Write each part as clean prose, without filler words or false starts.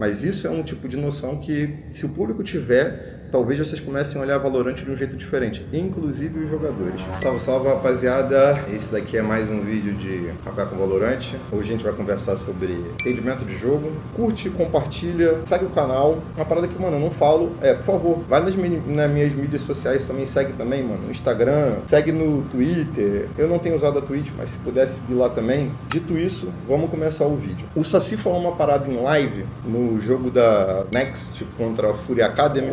Mas isso é um tipo de noção que, se o público tiver, talvez vocês comecem a olhar Valorant de um jeito diferente, inclusive os jogadores. Salve, salve, rapaziada! Esse daqui é mais um vídeo de Café com Valorant. Hoje a gente vai conversar sobre rendimento de jogo. Curte, compartilha, segue o canal. Uma parada que, mano, eu não falo. Por favor, vai nas minhas mídias sociais também, segue também, mano. No Instagram, segue no Twitter. Eu não tenho usado a Twitch, mas se puder seguir lá também. Dito isso, vamos começar o vídeo. O Saci falou uma parada em live no jogo da Next contra a Fury Academy.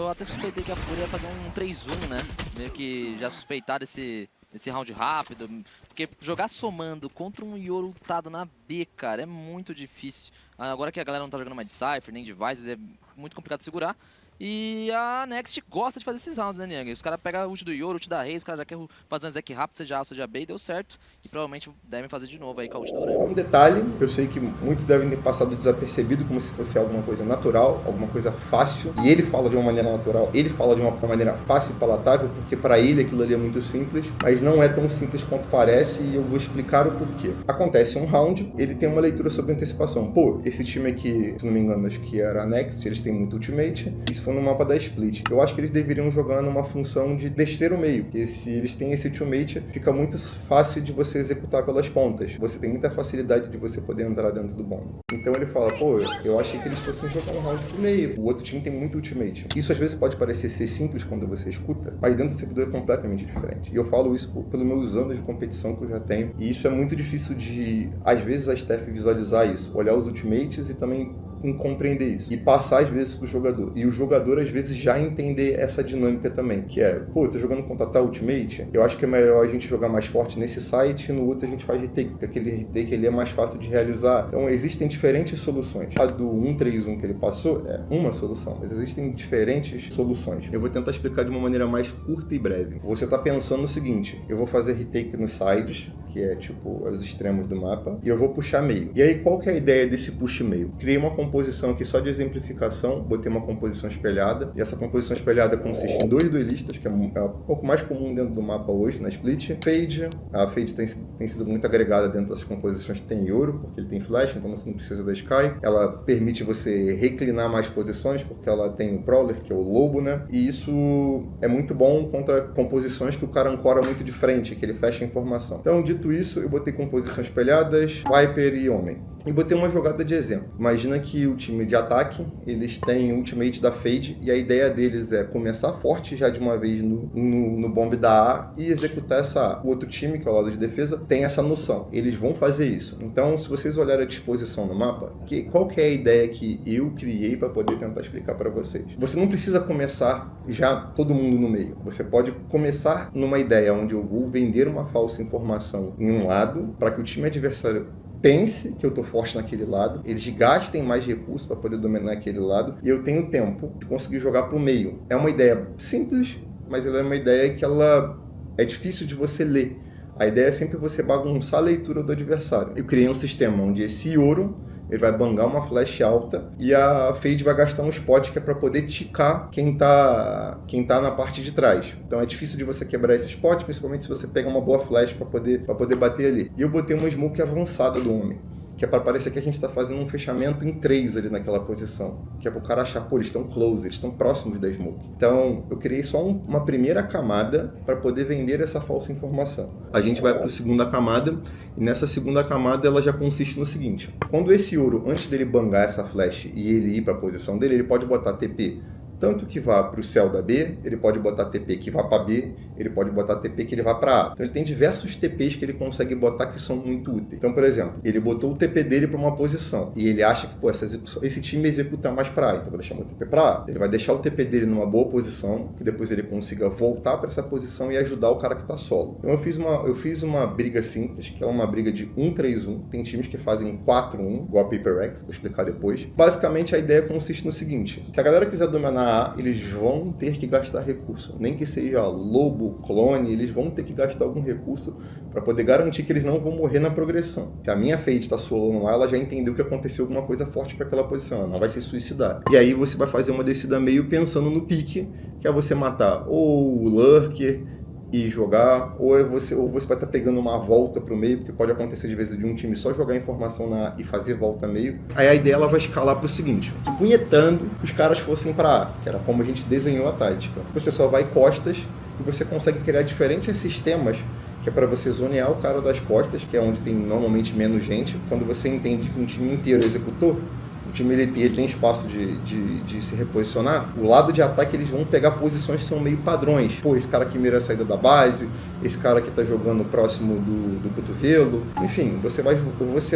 Eu até suspeitei que a Fúria ia fazer um 3-1, né? Meio que já suspeitar desse round rápido. Porque jogar somando contra um Yoru lutado na B, cara, é muito difícil. Agora que a galera não tá jogando mais de Cypher, nem de Vices, é muito complicado de segurar. E a Next gosta de fazer esses rounds, né, Niang? Os caras pegam o ult do Yoru, o ult da Rei, os caras já querem fazer um exec rápido, seja A, seja B, e deu certo. E provavelmente devem fazer de novo aí com a ult do Urânio. Um detalhe, eu sei que muitos devem ter passado desapercebido como se fosse alguma coisa natural, alguma coisa fácil. E ele fala de uma maneira natural, ele fala de uma maneira fácil e palatável, porque para ele aquilo ali é muito simples, mas não é tão simples quanto parece, e eu vou explicar o porquê. Acontece um round, ele tem uma leitura sobre antecipação. Pô, esse time aqui, se não me engano, acho que era a Next, eles têm muito ultimate. Isso foi no mapa da Split. Eu acho que eles deveriam jogar numa função de descer o meio, porque se eles têm esse ultimate, fica muito fácil de você executar pelas pontas. Você tem muita facilidade de você poder entrar dentro do bomb. Então ele fala, pô, eu achei que eles fossem jogar um round pro meio. O outro time tem muito ultimate. Isso às vezes pode parecer ser simples quando você escuta, mas dentro do servidor é completamente diferente. E eu falo isso pelos meus anos de competição que eu já tenho. E isso é muito difícil de, às vezes, a staff visualizar isso. Olhar os ultimates e também compreender isso. E passar, às vezes, pro jogador. E o jogador, às vezes, já entender essa dinâmica também. Que é, pô, eu tô jogando contra tal ultimate, eu acho que é melhor a gente jogar mais forte nesse site e no outro a gente faz retake, porque aquele retake ele é mais fácil de realizar. Então, existem diferentes soluções. A do 1-3-1 que ele passou é uma solução, mas existem diferentes soluções. Eu vou tentar explicar de uma maneira mais curta e breve. Você tá pensando no seguinte, eu vou fazer retake nos sides, que é tipo os extremos do mapa, e eu vou puxar meio. E aí, qual que é a ideia desse push meio? Criei uma composição aqui só de exemplificação, botei uma composição espelhada, e essa composição espelhada consiste em 2 duelistas, que é um pouco mais comum dentro do mapa hoje, na Split. Fade, a Fade tem sido muito agregada dentro das composições que tem Yoru, porque ele tem flash, então você não precisa da Sky. Ela permite você reclinar mais posições, porque ela tem o Prowler, que é o lobo, né? E isso é muito bom contra composições que o cara ancora muito de frente, que ele fecha a informação. Então, dito isso, eu botei composições espelhadas, Viper e Homem. E botei uma jogada de exemplo. Imagina que o time de ataque, eles têm o ultimate da Fade, e a ideia deles é começar forte já de uma vez no bomb da A e executar essa A. O outro time, que é o lado de defesa, tem essa noção. Eles vão fazer isso. Então, se vocês olharem a disposição no mapa, qual que é a ideia que eu criei para poder tentar explicar para vocês? Você não precisa começar já todo mundo no meio. Você pode começar numa ideia onde eu vou vender uma falsa informação em um lado, para que o time adversário pense que eu tô forte naquele lado, eles gastem mais recursos para poder dominar aquele lado, e eu tenho tempo de conseguir jogar pro meio. É uma ideia simples, mas ela é uma ideia que ela é difícil de você ler. A ideia é sempre você bagunçar a leitura do adversário. Eu criei um sistema onde esse Yoru, ele vai bangar uma flash alta e a Fade vai gastar um spot que é para poder ticar quem tá na parte de trás. Então é difícil de você quebrar esse spot, principalmente se você pegar uma boa flash para poder bater ali. E eu botei uma smoke avançada do homem, que é para parecer que a gente está fazendo um fechamento em 3 ali naquela posição. Que é para o cara achar, pô, eles estão close, eles estão próximos da smoke. Então, eu criei só uma primeira camada para poder vender essa falsa informação. A gente vai para a segunda camada, e nessa segunda camada ela já consiste no seguinte. Quando esse Yoru, antes dele bangar essa flash e ele ir para a posição dele, ele pode botar TP tanto que vá para o céu da B, ele pode botar TP que vá para B, ele pode botar TP que ele vá para A. Então ele tem diversos TPs que ele consegue botar que são muito úteis. Então, por exemplo, ele botou o TP dele para uma posição e ele acha que, pô, esse time executa mais para A, então vou deixar meu TP para A. Ele vai deixar o TP dele numa boa posição, que depois ele consiga voltar para essa posição e ajudar o cara que está solo. Então eu fiz uma briga simples, que é uma briga de 1-3-1. Tem times que fazem 4-1, igual a Paper Rex, vou explicar depois. Basicamente a ideia consiste no seguinte: se a galera quiser dominar A, eles vão ter que gastar recurso. Nem que seja lobo, clone, eles vão ter que gastar algum recurso para poder garantir que eles não vão morrer na progressão. Se a minha Fade está solo lá, ela já entendeu que aconteceu alguma coisa forte para aquela posição, ela não vai se suicidar. E aí você vai fazer uma descida meio pensando no pique, que é você matar ou o Lurker, e jogar, ou você vai estar pegando uma volta pro meio, porque pode acontecer de vez de um time só jogar informação na A e fazer volta meio. Aí a ideia ela vai escalar pro seguinte, supunhetando que os caras fossem para A, que era como a gente desenhou a tática. Você só vai costas e você consegue criar diferentes sistemas, que é para você zonear o cara das costas, que é onde tem normalmente menos gente. Quando você entende que um time inteiro executou, o time ele tem espaço de se reposicionar, o lado de ataque eles vão pegar posições que são meio padrões. Pô, esse cara que mira a saída da base, esse cara que está jogando próximo do cotovelo. Enfim, você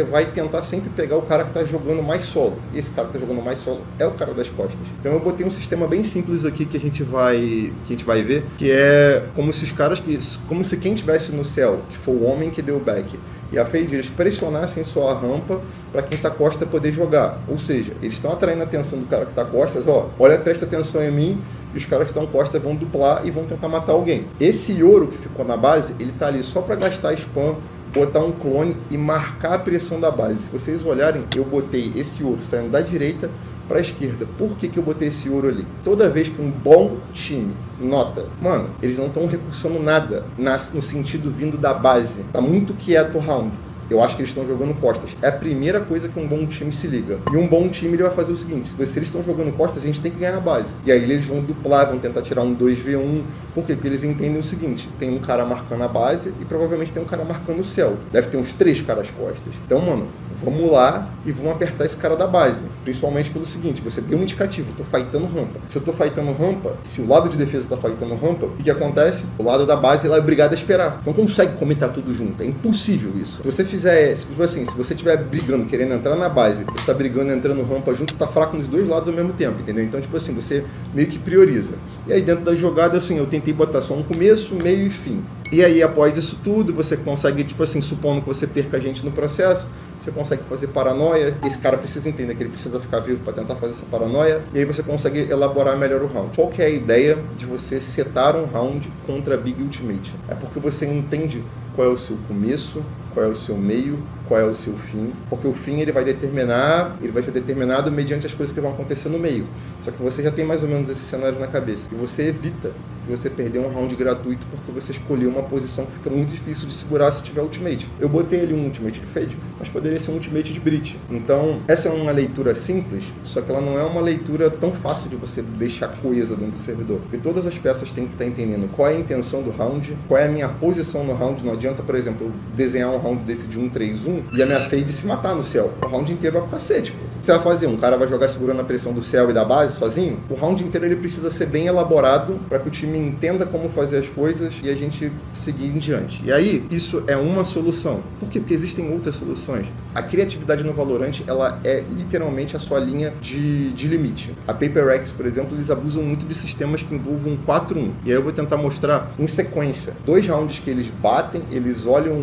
vai tentar sempre pegar o cara que está jogando mais solo. E esse cara que está jogando mais solo é o cara das costas. Então eu botei um sistema bem simples aqui que a gente vai ver, que é como se quem estivesse no céu, que for o homem que deu o back, e a Fade, eles pressionassem só a rampa para quem está costa poder jogar. Ou seja, eles estão atraindo a atenção do cara que está costas, olha, presta atenção em mim, e os caras que estão costa vão duplar e vão tentar matar alguém. Esse Yoro que ficou na base, ele tá ali só para gastar spam, botar um clone e marcar a pressão da base. Se vocês olharem, eu botei esse Yoro saindo da direita para a esquerda. Por que eu botei esse ouro ali? Toda vez que um bom time nota, mano, eles não estão recursando nada no sentido vindo da base. Tá muito quieto o round. Eu acho que eles estão jogando costas. É a primeira coisa que um bom time se liga. E um bom time ele vai fazer o seguinte, se eles estão jogando costas, a gente tem que ganhar a base. E aí eles vão duplar, vão tentar tirar um 2v1. Por quê? Porque eles entendem o seguinte, tem um cara marcando a base e provavelmente tem um cara marcando o céu. Deve ter uns 3 caras costas. Então, mano, vamos lá e vamos apertar esse cara da base. Principalmente pelo seguinte, você deu um indicativo, tô fightando rampa. Se eu tô fightando rampa, se o lado de defesa tá fightando rampa, o que acontece? O lado da base ele é obrigado a esperar. Não consegue comentar tudo junto, é impossível isso. Se você fizer, tipo assim, se você estiver brigando, querendo entrar na base, você tá brigando, entrando rampa junto, você tá fraco nos dois lados ao mesmo tempo, entendeu? Então, tipo assim, você meio que prioriza. E aí dentro da jogada, assim, eu tentei botar só um começo, meio e fim. E aí após isso tudo, você consegue, tipo assim, supondo que você perca a gente no processo, você consegue fazer paranoia, esse cara precisa entender que ele precisa ficar vivo para tentar fazer essa paranoia, e aí você consegue elaborar melhor o round. Qual que é a ideia de você setar um round contra a Big Ultimate? É porque você entende qual é o seu começo, qual é o seu meio, qual é o seu fim, porque o fim ele vai ser determinado mediante as coisas que vão acontecer no meio. Só que você já tem mais ou menos esse cenário na cabeça, e você evita de você perder um round gratuito porque você escolheu uma posição que fica muito difícil de segurar se tiver ultimate. Eu botei ali um ultimate de Fade, mas poderia ser um ultimate de Breach. Então, essa é uma leitura simples, só que ela não é uma leitura tão fácil de você deixar coesa dentro do servidor. Porque todas as peças têm que estar entendendo qual é a intenção do round, qual é a minha posição no round. Não adianta, por exemplo, eu desenhar um round desse de 1-3-1 e a minha Fade se matar no céu. O round inteiro vai pro cacete, pô. O que você vai fazer? Um cara vai jogar segurando a pressão do céu e da base sozinho? O round inteiro ele precisa ser bem elaborado para que o time entenda como fazer as coisas e a gente seguir em diante. E aí, isso é uma solução. Por quê? Porque existem outras soluções. A criatividade no Valorant, ela é literalmente a sua linha de limite. A PaperX, por exemplo, eles abusam muito de sistemas que envolvam 4-1. E aí eu vou tentar mostrar em sequência 2 rounds que eles batem, eles olham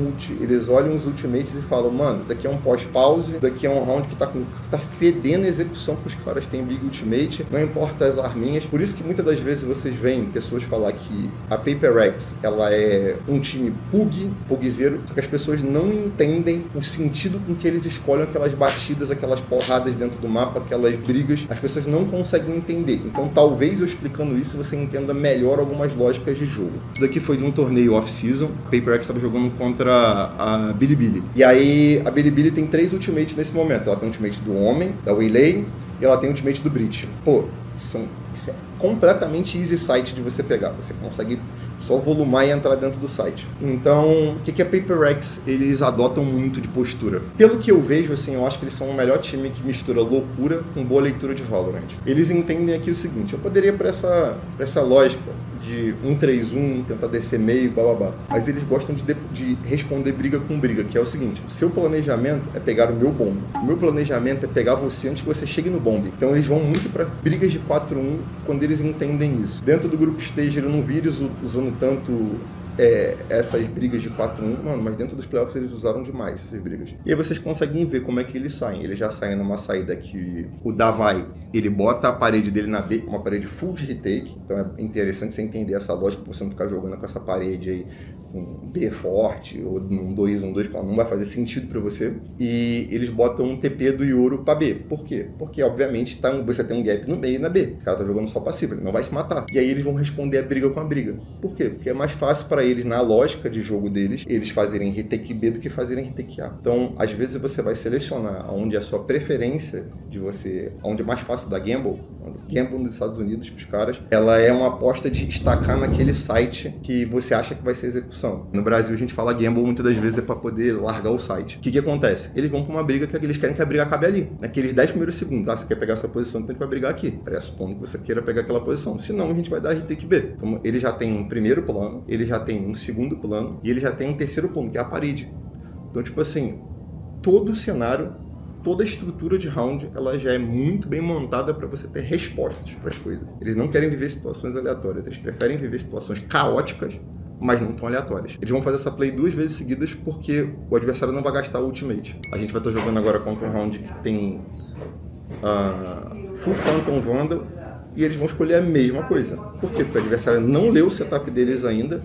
os ultimates e falam, mano, daqui é um pós-pause, daqui é um round que tá fedendo a execução que os caras têm Big Ultimate, não importa as arminhas. Por isso que muitas das vezes vocês veem pessoas falar que a PaperX, ela é um time pugzeiro, só que as pessoas não entendem o sentido com que eles escolhem aquelas batidas, aquelas porradas dentro do mapa, aquelas brigas, as pessoas não conseguem entender. Então talvez eu explicando isso você entenda melhor algumas lógicas de jogo. Isso daqui foi de um torneio off-season, a PaperX estava jogando contra a Bilibili. E aí a Bilibili tem 3 ultimates nesse momento. Ela tem o ultimate do Homem, da Waylay, e ela tem o ultimate do Breach. Pô, isso é completamente easy site de você pegar. Você consegue só volumar e entrar dentro do site. Então, o que a PaperX, eles adotam muito de postura? Pelo que eu vejo, assim, eu acho que eles são o melhor time que mistura loucura com boa leitura de Valorant. Eles entendem aqui o seguinte, eu poderia para essa lógica de 1-3-1, tentar descer meio, bababá. Mas eles gostam de responder briga com briga, que é o seguinte, o seu planejamento é pegar o meu bombe. O meu planejamento é pegar você antes que você chegue no bombe. Então eles vão muito para brigas de 4-1 quando eles entendem isso. Dentro do grupo stage, eu não vi eles usando tanto essas brigas de 4-1, mano, mas dentro dos playoffs eles usaram demais essas brigas. E aí vocês conseguem ver como é que eles saem. Eles já saem numa saída que o Davai, ele bota a parede dele na B, uma parede full de retake, então é interessante você entender essa lógica pra você não ficar jogando com essa parede aí com B forte, ou num 2-1-2, não vai fazer sentido para você. E eles botam um TP do Yoro para B. Por quê? Porque, obviamente, você tem um gap no meio e na B. O cara tá jogando só passivo, ele não vai se matar. E aí eles vão responder a briga com a briga. Por quê? Porque é mais fácil para eles, na lógica de jogo deles, eles fazerem retake B do que fazerem retake A. Então, às vezes você vai selecionar onde a sua preferência de você, onde é mais fácil da gamble nos Estados Unidos, os caras, ela é uma aposta de destacar naquele site que você acha que vai ser execução. No Brasil, a gente fala gamble muitas das vezes é para poder largar o site. O que acontece? Eles vão para uma briga que eles querem que a briga acabe ali, naqueles 10 primeiros segundos. Ah, você quer pegar essa posição, então a gente vai brigar aqui. Pressupondo que você queira pegar aquela posição. Senão, a gente vai dar retake B. Então, ele já tem um primeiro plano, ele já tem um segundo plano e ele já tem um terceiro plano, que é a parede. Então, tipo assim, todo o cenário, toda a estrutura de round, ela já é muito bem montada para você ter respostas para as coisas. Eles não querem viver situações aleatórias, eles preferem viver situações caóticas, mas não tão aleatórias. Eles vão fazer essa play 2 vezes seguidas porque o adversário não vai gastar o ultimate. A gente vai estar jogando agora contra um round que tem Full Phantom Vandal e eles vão escolher a mesma coisa. Por quê? Porque o adversário não leu o setup deles ainda,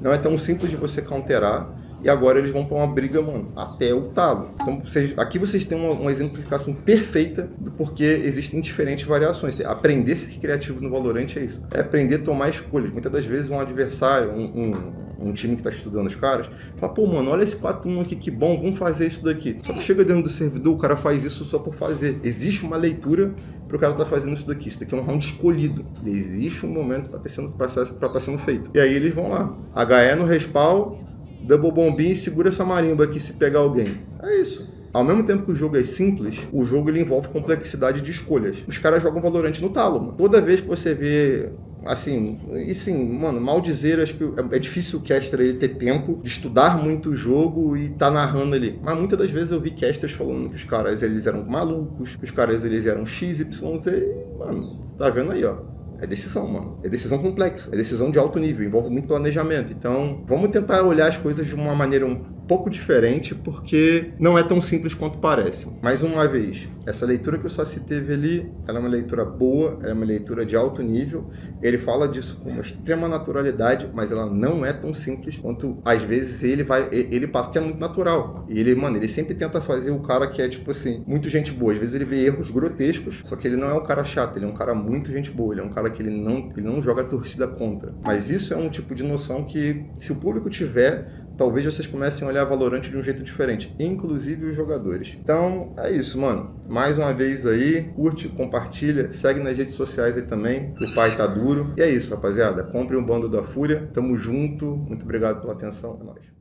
não é tão simples de você counterar. E agora eles vão para uma briga, mano, até o talo. Então, aqui vocês têm uma exemplificação perfeita do porquê existem diferentes variações. Aprender a ser criativo no Valorant é isso. É aprender a tomar escolhas. Muitas das vezes um adversário, um time que está estudando os caras, fala, pô, mano, olha esse 4-1 aqui, que bom, vamos fazer isso daqui. Só que chega dentro do servidor, o cara faz isso só por fazer. Existe uma leitura para o cara estar fazendo isso daqui. Isso daqui é um round escolhido. Existe um momento para estar sendo feito. E aí eles vão lá. HE no respawn, double bombinha e segura essa marimba aqui se pegar alguém. É isso. Ao mesmo tempo que o jogo é simples, o jogo ele envolve complexidade de escolhas. Os caras jogam Valorant no talo, mano. Toda vez que você vê, assim, e sim, mano, mal dizer, acho que é difícil o caster ele ter tempo de estudar muito o jogo e tá narrando ali. Mas muitas das vezes eu vi casters falando que os caras eles eram malucos, que os caras eles eram XYZ, mano, você tá vendo aí, ó. É decisão, mano. É decisão complexa. É decisão de alto nível. Envolve muito planejamento. Então, vamos tentar olhar as coisas de uma maneira um pouco diferente, porque não é tão simples quanto parece. Mais uma vez, essa leitura que o Saci teve ali, ela é uma leitura boa, ela é uma leitura de alto nível. Ele fala disso com uma extrema naturalidade, mas ela não é tão simples quanto, às vezes, ele passa, que é muito natural. E ele sempre tenta fazer o cara que é, tipo assim, muito gente boa. Às vezes ele vê erros grotescos, só que ele não é um cara chato, ele é um cara muito gente boa, ele é um cara que ele não joga a torcida contra. Mas isso é um tipo de noção que, se o público tiver, talvez vocês comecem a olhar Valorant de um jeito diferente, inclusive os jogadores. Então, é isso, mano. Mais uma vez aí, curte, compartilha, segue nas redes sociais aí também, o pai tá duro. E é isso, rapaziada. Compre um bando da Fúria. Tamo junto. Muito obrigado pela atenção. É nóis.